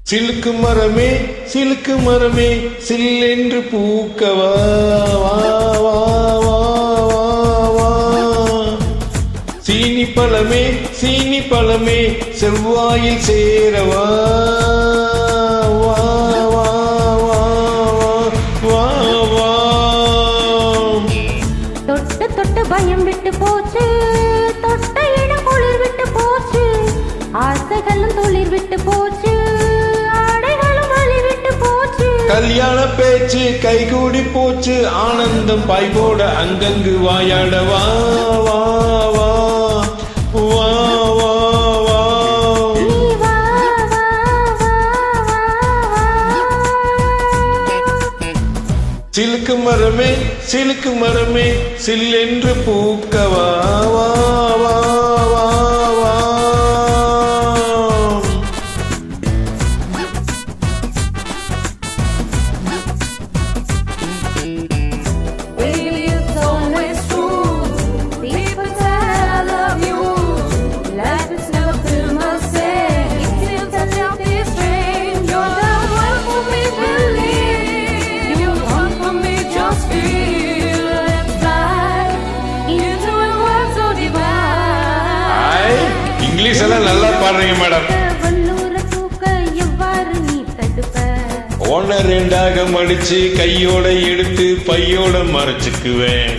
சிலுக்கு மரமே சிலுக்கு மரமே சில்லென்று பூக்கவா வா வா வா வா சீனி பழமே செவ்வாயில் சேரவா வா வா வா வா வா தொட்டு தொட்டு பயம் விட்டு போச்சு, தொட்ட இடம் குளிர் விட்டு போச்சு, ஆசைகளும் துளிர் விட்டு போச்சு, ஆடைகளும் வலி விட்டு போச்சு. கல்யாண பேச்சு கைகூடி போச்சு, ஆனந்தம் பாய்போட அங்கங்கு வாயாட வா வா வா வா வா வா நீ வா வா வா வா வா. சிலுக்கு மரமே சில்லென்று பூக்கவா வா வா வா வா Baby, it's always true. People say I love you. Life is never been the same. It seems as if it's strange. You're the one for me, believe. You're the one for me, just feel. Let's fly into a world so divine. English எல்லாம் நல்லா பாடுறீங்க madam. வல்லூர தூக்க எவ்வாறு நீ தடுப்ப? ஒன்ன ரெண்டாக மடிச்சு கையோட எடுத்து பையோட மறைச்சுக்குவேன்.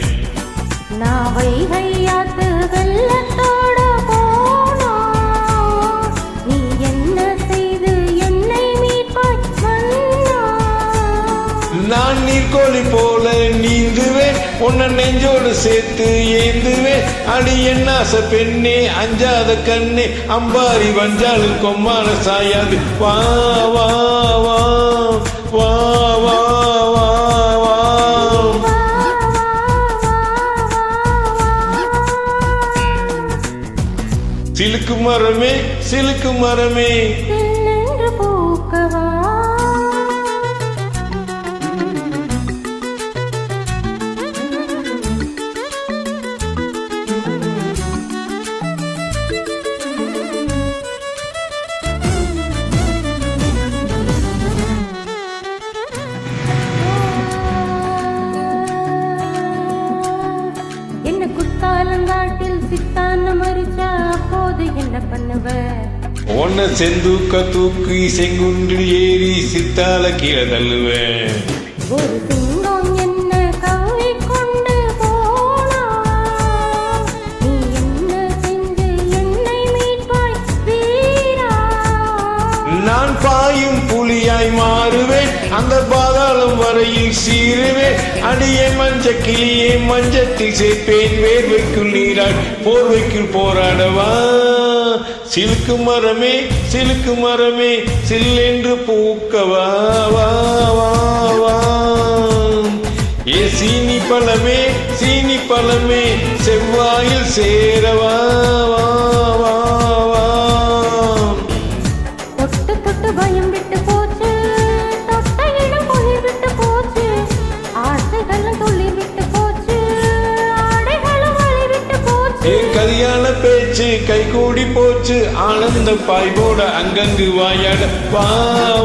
நான் வைகையாத்து வெள்ளத்தோட போனா நீ என்ன செய்து என்னை மீட்பாய் மன்னா? நான் நீர்கோழி போல நீந்துவேன், உன்னை நெஞ்சோடு சேர்த்து ஏந்துவேன். அடி என்னாச பெண்ணே அஞ்சாத கண்ணே, அம்பாரி வஞ்சாலும் கொம்மான சாயாது. வா வா வா வா வா வா வா வா, வா, வா, வா. சிலுக்கு மரமே சில்லென்று பூக்கவா. என்ன குத்தாலங்காட்டில் சித்தான மறிச்சா அப்போது என்ன பண்ணுவ? உன்னை செந்தூக்க தூக்கி செங்குன்றில் ஏறி சித்தால கீழே தள்ளுவேன். ஒரு சிங்கம் என்ன கவ்வி கொண்டு போனா நீ என்ன செஞ்சு என்னை மீட்பாய் வீரா? நான் பாயும் புலியாய் மாறுவேன், அந்த பாதாளம் வரையில் சீருவேன். அடியே மஞ்ச கிளியே மஞ்சத்தில் சேர்ப்பேன், வேர்வைக்குள் நீராய் போர்வைக்குள் போராடவா. சிலுக்கு மரமே சில்லென்று பூக்கவா வா வா வா. ஏ சீனி பழமே செவ்வாயில் சேரவா வா வா வா. தொட்டு தொட்டு பயம் விட்டு போச்சு, தொட்ட இடம் குளிர் விட்டு போச்சு, ஆசைகளும் துளிர் விட்டு போச்சு, ஆடைகளும் வலி விட்டு போச்சு. என் கல்யாண பேச்சு கைகூடி போச்சு, ஆனந்த பாய்போட அங்கங்கு வாயாட வா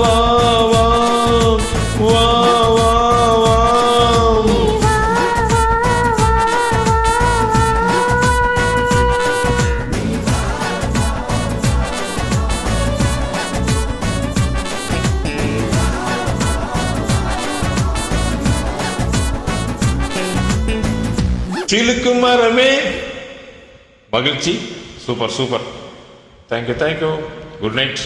வா வா வா வா வா. நீ வா வா வா வா. சிலுக்கு மரமே மகிழ்ச்சி. சூப்பர். தேங்க்யூ. Good night.